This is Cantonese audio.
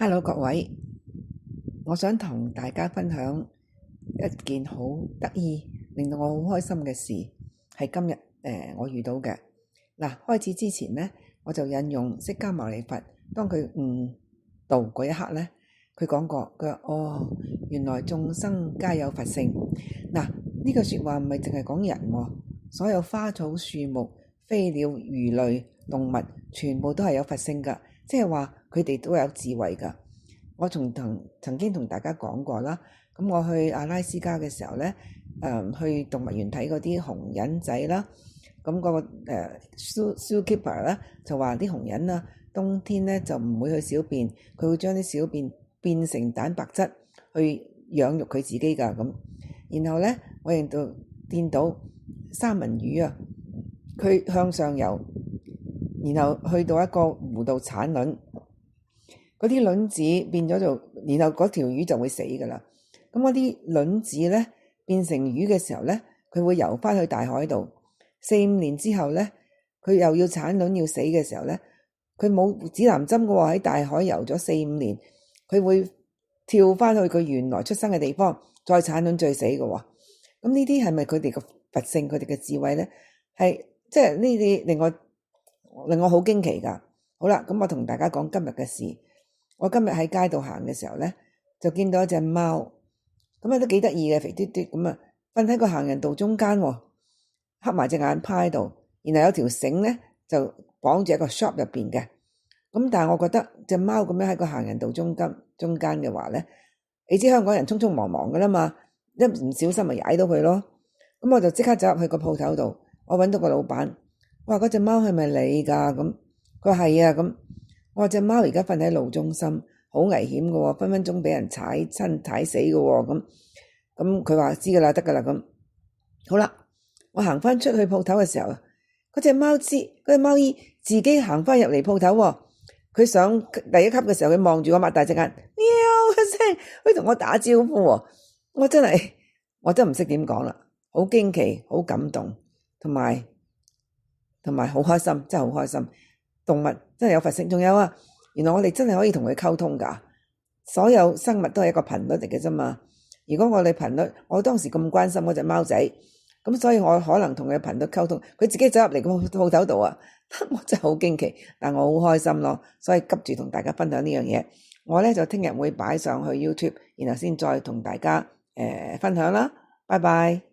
Hello 各位，我想同大家分享一件好得意，令到我好開心嘅事，係今日我遇到嘅。開始之前呢，我就引用釋迦牟尼佛，當佢悟道嗰一刻呢，佢講過，佢話原來眾生皆有佛性。呢句說話唔係淨係講人，所有花草樹木、飛鳥魚類動物，全部都係有佛性噶。即係話佢哋都有智慧噶。我曾經同大家講過啦。咁我去阿拉斯加嘅時候呢，去動物園睇嗰啲熊人仔啦。咁個zookeeper 咧就話啲熊人啊，冬天呢就唔會去小便，佢會將啲小便變成蛋白質去養育佢自己噶。咁然後呢，我亦都見到三文魚啊，佢向上游，然後去到一個湖度產卵，嗰啲卵子變咗做，然後嗰條魚就會死噶啦。咁嗰啲卵子呢變成魚嘅時候呢，佢會游翻去大海度。4-5年之後呢，佢又要產卵要死嘅時候呢，佢冇指南針嘅喎，喺大海游咗4-5年，佢會跳翻去佢原來出生嘅地方，再產卵再死嘅喎。咁呢啲係咪佢哋嘅佛性，佢哋嘅智慧呢？係即係呢啲令我好驚奇噶。好啦，咁我同大家講今日嘅事。我今日喺街度行嘅時候呢，就見到一隻貓，咁都幾得意嘅，肥嘟嘟咁啊，瞓喺個行人道中間，黑埋隻眼趴喺度，然後有條繩呢就綁住一個 shop 入邊嘅。咁但係我覺得隻貓咁樣喺個行人道中間嘅話呢，你知香港人匆匆忙忙噶啦嘛，一唔小心咪踩到佢咯。咁我就即刻走入去個鋪頭度，我揾到個老闆，我話嗰隻貓係咪你噶？咁佢話係啊。咁我話隻貓而家瞓喺路中心，好危險噶喎，分分鐘俾人踩親踩死噶喎。咁佢話知噶啦，得噶啦。咁好啦，我行翻出去鋪頭嘅時候，嗰隻貓姨自己行翻入嚟鋪頭。佢上第一級嘅時候，佢望住我擘大隻眼，喵一聲，佢同我打招呼。我真唔識點講啦，好驚奇，好感動，同埋好開心，真係好開心。動物真係有佛性，仲有啊，原來我哋真係可以同佢溝通噶。所有生物都係一個頻率嚟嘅啫嘛。如果我哋頻率，我當時咁關心嗰隻貓仔，咁所以我可能同佢頻率溝通，佢自己走入嚟個鋪頭度啊，我真係好驚奇，但我好開心咯。所以急住同大家分享呢樣嘢。我呢就聽日會擺上去 YouTube，然後先再同大家分享啦。拜拜。